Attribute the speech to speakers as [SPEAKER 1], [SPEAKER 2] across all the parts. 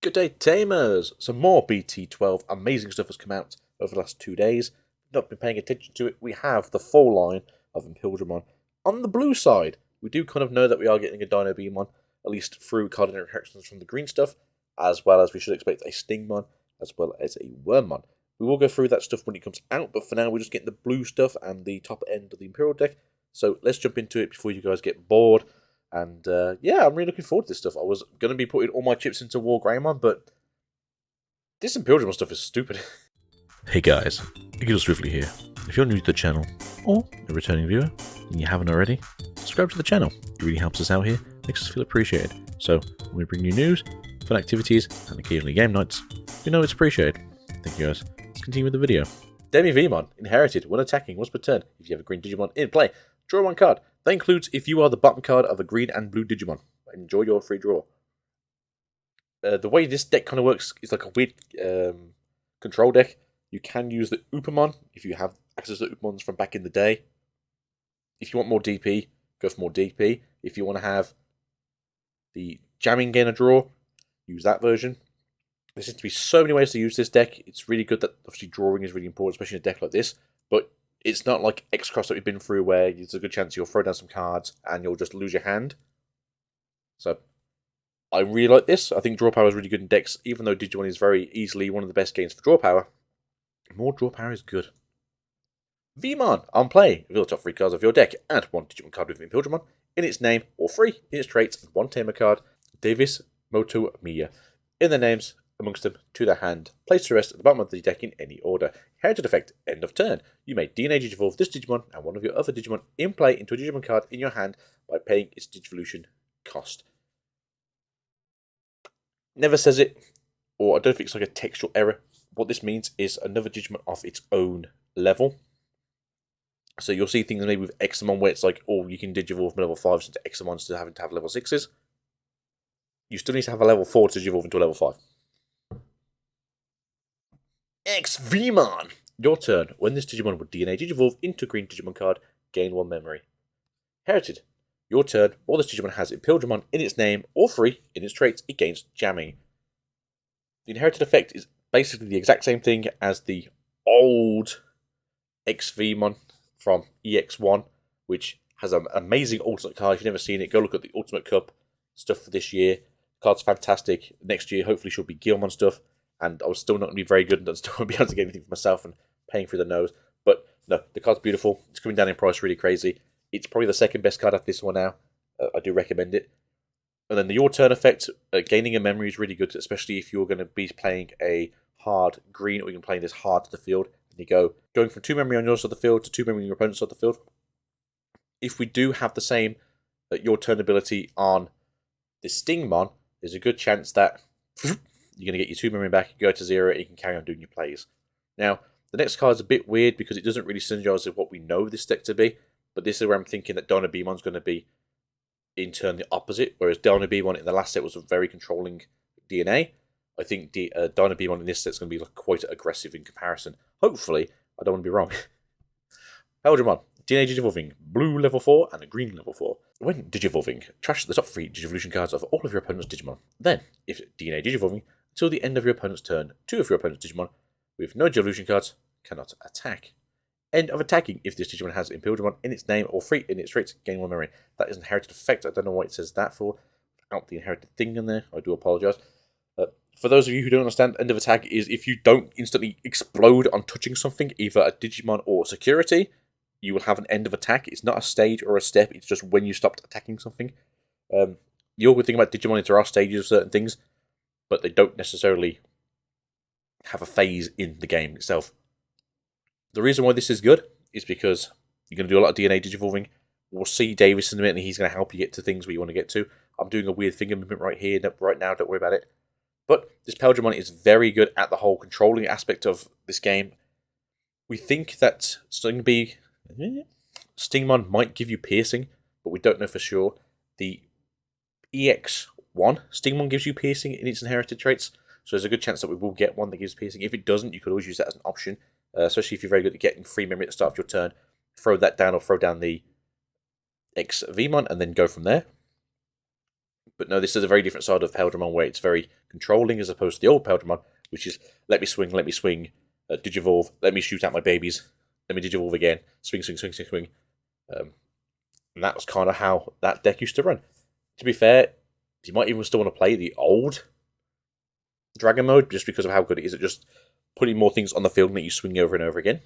[SPEAKER 1] Good day, tamers! Some more BT12 amazing stuff has come out over the last 2 days. Not been paying attention to it. We have the full line of Imperialdramon. On the blue side, we do kind of know that we are getting a Dino Beamon, at least through card interactions from the green stuff, as well as we should expect a Stingmon, as well as a Wormmon. We will go through that stuff when it comes out, but for now we're just getting the blue stuff and the top end of the Imperial deck. So let's jump into it before you guys get bored. And yeah, I'm really looking forward to this stuff. I was going to be putting all my chips into War Greymon, but this Imperialdramon stuff is stupid.
[SPEAKER 2] Hey guys, Igil Swiftly here. If you're new to the channel, or a returning viewer, and you haven't already, subscribe to the channel. It really helps us out here, makes us feel appreciated. So, when we bring you news, fun activities, and occasionally game nights, you know it's appreciated. Thank you guys. Let's continue with the video.
[SPEAKER 1] Demi-Vmon, inherited, when attacking, once per turn. If you have a green Digimon in play, draw one card. That includes if you are the bottom card of a green and blue Digimon. Enjoy your free draw. The way this deck kind of works is like a weird control deck. You can use the Upamon if you have access to Upamons from back in the day. If you want more DP, go for more DP. If you want to have the jamming gain a draw, use that version. There seems to be so many ways to use this deck. It's really good that obviously drawing is really important, especially in a deck like this. But it's not like X-Cross that we've been through where there's a good chance you'll throw down some cards and you'll just lose your hand. So I really like this. I think draw power is really good in decks, even though Digimon is very easily one of the best games for draw power. More draw power is good. Vmon, on play. Reveal the top 3 cards of your deck. Add 1 Digimon card with Imperialdramon in its name, or 3 in its traits, and 1 tamer card. Davis, Moto, Miya. In their names, amongst them, to their hand. Place the rest at the bottom of the deck in any order. Inherited effect, end of turn. You may DNA Digivolve this Digimon and one of your other Digimon in play into a Digimon card in your hand by paying its Digivolution cost. Never says it, or I don't think it's like a textual error. What this means is another Digimon off its own level. So you'll see things maybe with Examon where it's like, oh, you can Digivolve from level 5s into Examons to having to have level 6s. You still need to have a level 4 to Digivolve into a level 5. X-Vmon! Your turn. When this Digimon would DNA Digivolve into a green Digimon card, gain 1 memory. Inherited. Your turn. While this Digimon has Imperialdramon in its name, or 3 in its traits, it gains jamming. The inherited effect is basically the exact same thing as the old X-Vmon from EX1, which has an amazing Ultimate card. If you've never seen it, go look at the Ultimate Cup stuff for this year. The card's fantastic. Next year, hopefully, should be Guilmon stuff. And I was still not going to be very good and I still won't be able to get anything for myself and paying through the nose. But no, the card's beautiful. It's coming down in price really crazy. It's probably the second best card at this one now. I do recommend it. And then the Your Turn effect, gaining a memory is really good, especially if you're going to be playing a hard green or you can play this hard to the field. And you go, going from 2 memory on your side of the field to 2 memory on your opponent's side of the field. If we do have the same Your Turn ability on the Stingmon, there's a good chance that you're going to get your 2 memory back, go to 0, and you can carry on doing your plays. Now, the next card is a bit weird because it doesn't really synergize with what we know this deck to be, but this is where I'm thinking that Dino Beamon's going to be, in turn, the opposite, whereas Dino Beamon in the last set was a very controlling DNA. I think Dino Beamon in this set is going to be quite aggressive in comparison. Hopefully, I don't want to be wrong. Imperialdramon, DNA Digivolving, blue level 4 and a green level 4. When Digivolving, trash the top 3 Digivolution cards of all of your opponent's Digimon. Then, if DNA Digivolving, until the end of your opponent's turn, 2 of your opponent's Digimon with no Digivolution cards cannot attack. End of attacking if this Digimon has Imperialdramon in its name or 3 in its traits, gain 1 memory. That is an inherited effect. I don't know what it says that for. Without the inherited thing in there, I do apologise. For those of you who don't understand, end of attack is if you don't instantly explode on touching something, either a Digimon or security, you will have an end of attack. It's not a stage or a step, it's just when you stopped attacking something. The awkward thing about Digimon is there are stages of certain things, but they don't necessarily have a phase in the game itself. The reason why this is good is because you're going to do a lot of DNA Digivolving. We'll see Davis in a minute and he's going to help you get to things where you want to get to. I'm doing a weird finger movement right here, right now, don't worry about it. But this Imperialdramon is very good at the whole controlling aspect of this game. We think that Stingmon might give you piercing, but we don't know for sure. The EX1, Stingmon gives you piercing in its inherited traits, so there's a good chance that we will get one that gives piercing. If it doesn't, you could always use that as an option, especially if you're very good at getting free memory at the start of your turn. Throw that down or throw down the X-Vmon and then go from there. But no, this is a very different side of Imperialdramon where it's very controlling as opposed to the old Imperialdramon, which is let me swing, digivolve, let me shoot at my babies, let me digivolve again, swing, swing, swing, swing, swing. And that was kind of how that deck used to run. To be fair, you might even still want to play the old Dragon mode just because of how good it is at just putting more things on the field and that you swing over and over again.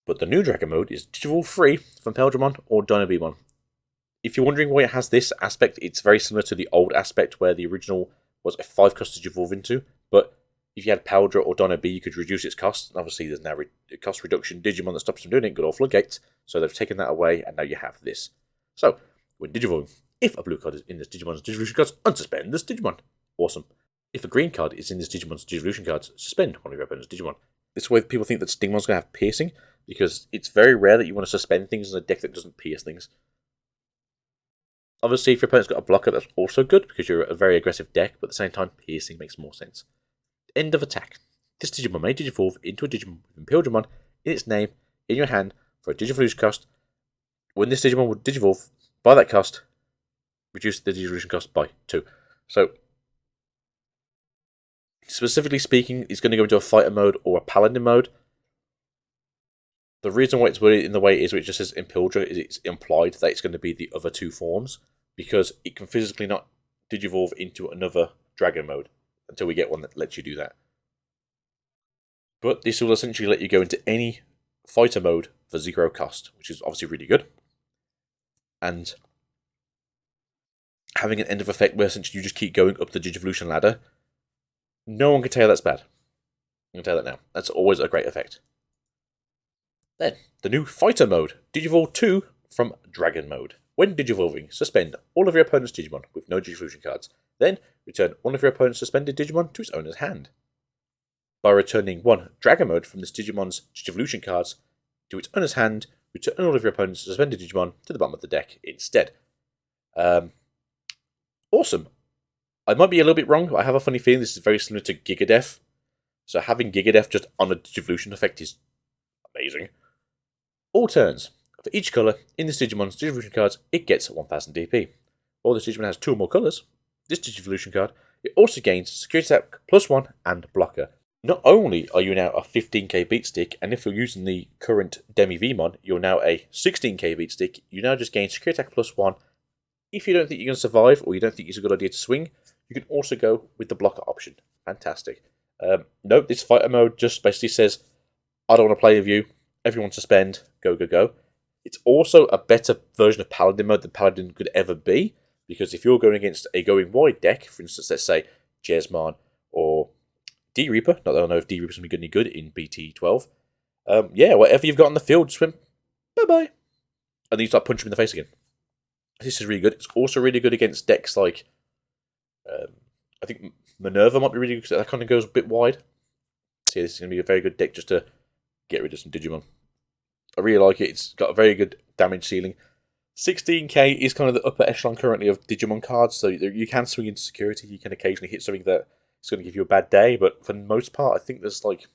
[SPEAKER 1] But the new Dragon mode is Digivolve free from Imperialdramon or Dynabemon. If you're wondering why it has this aspect, it's very similar to the old aspect where the original was a 5-cost to Digivolve into, but if you had Powdra or Dyna B, you could reduce its cost. And obviously, there's now a cost reduction Digimon that stops them doing it, good old Floodgates. So they've taken that away, and now you have this. So, when Digivolving, if a blue card is in this Digimon's Digivolution cards, unsuspend this Digimon. Awesome. If a green card is in this Digimon's Digivolution cards, suspend one of your opponent's Digimon. This way, people think that Stingmon's going to have piercing, because it's very rare that you want to suspend things in a deck that doesn't pierce things. Obviously, if your opponent's got a blocker, that's also good, because you're a very aggressive deck, but at the same time, piercing makes more sense. End of attack. This Digimon may Digivolve into a Digimon with Imperialdramon in its name, in your hand, for a Digivolution cost. When this Digimon would Digivolve, by that cost, reduce the Digivolution cost by 2. So, specifically speaking, it's going to go into a Fighter mode or a Paladin mode. The reason why it's worded in the way it is, where it just says Impildra, is it's implied that it's going to be the other two forms, because it can physically not Digivolve into another Dragon mode until we get one that lets you do that. But this will essentially let you go into any fighter mode for 0 cost, which is obviously really good. And having an end of effect where essentially you just keep going up the Digivolution ladder, no one can tell you that's bad. I can tell that now. That's always a great effect. Then, the new fighter mode, Digivolve 2 from Dragon mode. When Digivolving, suspend all of your opponent's Digimon with no Digivolution cards. Then, return one of your opponent's suspended Digimon to its owner's hand. By returning one Dragon mode from this Digimon's Digivolution cards to its owner's hand, return all of your opponent's suspended Digimon to the bottom of the deck instead. Awesome. I might be a little bit wrong, but I have a funny feeling this is very similar to Gigadef. So having Gigadef just on a Digivolution effect is amazing. All turns. For each colour in this Digimon's Digivolution cards, it gets 1000 DP. While this Digimon has 2 or more colours, this Digivolution card, it also gains Security Attack +1 and Blocker. Not only are you now a 15k beat stick, and if you're using the current Demi Vmon, you're now a 16k beat stick, you now just gain Security Attack +1. If you don't think you're going to survive, or you don't think it's a good idea to swing, you can also go with the Blocker option. Fantastic. Note, this fighter mode just basically says, I don't want to play with you, everyone suspend, go, go, go. It's also a better version of Paladin mode than Paladin could ever be, because if you're going against a going wide deck, for instance, let's say Jesmon or D-Reaper, not that I know if D-Reaper's going to be any good in BT12, yeah, whatever you've got on the field, swim, bye-bye. And then you start punching him in the face again. This is really good. It's also really good against decks like, I think Minerva might be really good, because that kind of goes a bit wide. So yeah, this is going to be a very good deck just to get rid of some Digimon. I really like it. It's got a very good damage ceiling. 16k is kind of the upper echelon currently of Digimon cards, so you can swing into security. You can occasionally hit something that is going to give you a bad day, but for the most part, I think there's like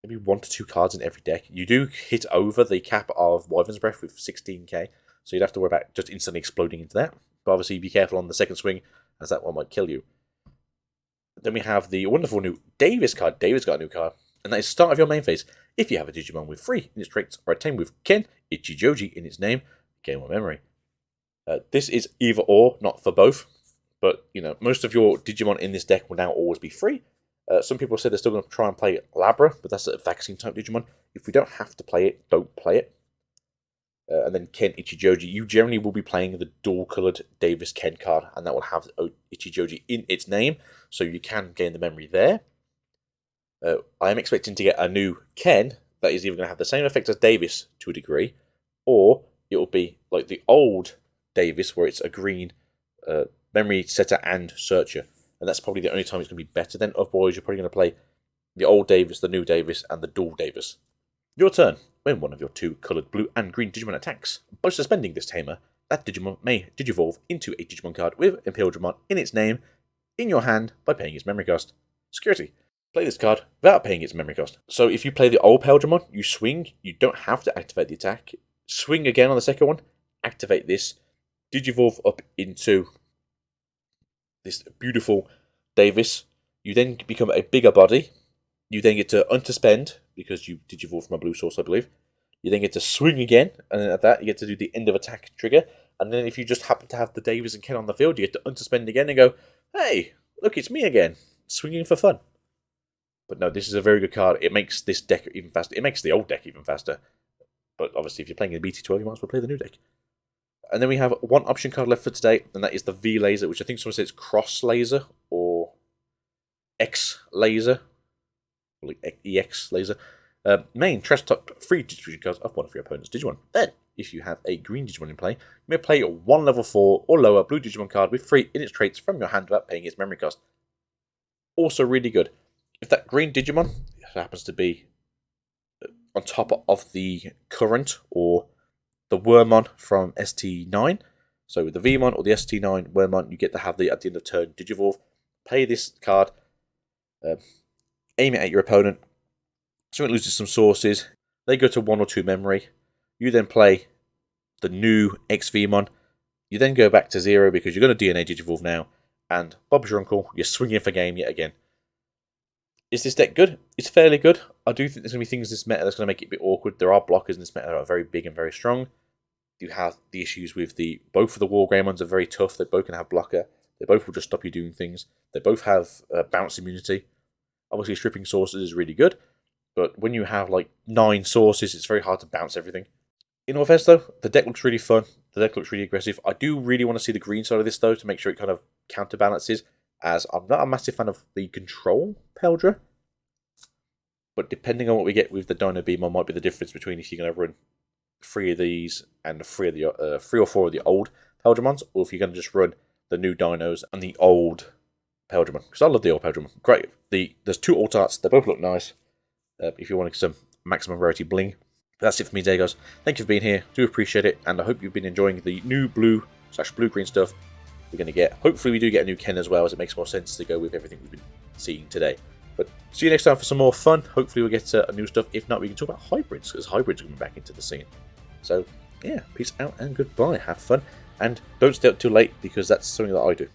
[SPEAKER 1] maybe 1 to 2 cards in every deck. You do hit over the cap of Wyvern's Breath with 16k, so you'd have to worry about just instantly exploding into that. But obviously, be careful on the second swing, as that one might kill you. Then we have the wonderful new Davis card. Davis got a new card, and that is start of your main phase. If you have a Digimon with 3 in its traits, or a tame with Ken Ichijoji in its name, gain 1 memory. This is either or, not for both. But, you know, most of your Digimon in this deck will now always be free. Some people said they're still going to try and play Labra, but that's a vaccine-type Digimon. If we don't have to play it, don't play it. And then Ken Ichijoji, you generally will be playing the dual-coloured Davis Ken card, and that will have Ichijoji in its name, so you can gain the memory there. I am expecting to get a new Ken that is either going to have the same effect as Davis to a degree, or it will be like the old Davis, where it's a green memory setter and searcher, and that's probably the only time it's going to be better. Then otherwise you're probably going to play the old Davis, the new Davis, and the dual Davis. Your turn. When one of your 2 coloured blue and green Digimon attacks, by suspending this tamer, that Digimon may Digivolve into a Digimon card with Imperialdramon in its name in your hand by paying its memory cost. Security. Play this card without paying its memory cost. So if you play the old Imperialdramon, you swing, you don't have to activate the attack. Swing again on the second one, activate this, digivolve up into this beautiful Davis. You then become a bigger body. You then get to unterspend, because you digivolve from a blue source, I believe. You then get to swing again, and then at that, you get to do the end of attack trigger. And then if you just happen to have the Davis and Ken on the field, you get to unterspend again and go, hey, look, it's me again, swinging for fun. But no, this is a very good card. It makes this deck even faster. It makes the old deck even faster. But obviously, if you're playing in BT12, you might as well play the new deck. And then we have one option card left for today, and that is the V laser, which I think someone says cross laser or X laser, or like EX laser. Main trash top 3 distribution cards of one of your opponent's Digimon. Then, if you have a green Digimon in play, you may play one level 4 or lower blue Digimon card with 3 in its traits from your hand without paying its memory cost. Also really good. If that green Digimon happens to be on top of the current or the Wormmon from ST9, so with the Vmon or the ST9 Wormmon, you get to have the at the end of turn Digivolve. Play this card, aim it at your opponent, so it loses some sources, they go to 1 or 2 memory, you then play the new X-Vmon, you then go back to 0 because you're going to DNA Digivolve now, and Bob's your uncle, you're swinging for game yet again. Is this deck good? It's fairly good. I do think there's going to be things in this meta that's going to make it a bit awkward. There are blockers in this meta that are very big and very strong. You have the issues with both of the Wargreymons are very tough. They both can have blocker. They both will just stop you doing things. They both have bounce immunity. Obviously, stripping sources is really good, but when you have like 9 sources, it's very hard to bounce everything. In all fairness, though, the deck looks really fun. The deck looks really aggressive. I do really want to see the green side of this, though, to make sure it kind of counterbalances, as I'm not a massive fan of the control Peldra. But depending on what we get with the Dino Beamer might be the difference between if you're going to run 3 of these and 3 or 4 of the old Peldramons, or if you're going to just run the new Dinos and the old Peldramon. Because I love the old Peldramon. Great. There's 2 alt arts. They both look nice. If you want some maximum rarity bling. But that's it for me today, guys. Thank you for being here. Do appreciate it. And I hope you've been enjoying the new blue/blue-green stuff we're going to get. Hopefully we do get a new Ken as well, as it makes more sense to go with everything we've been seeing today. But see you next time for some more fun. Hopefully we'll get new stuff. If not, we can talk about hybrids, because hybrids are coming back into the scene. So, yeah, peace out and goodbye. Have fun. And don't stay up too late, because that's something that I do.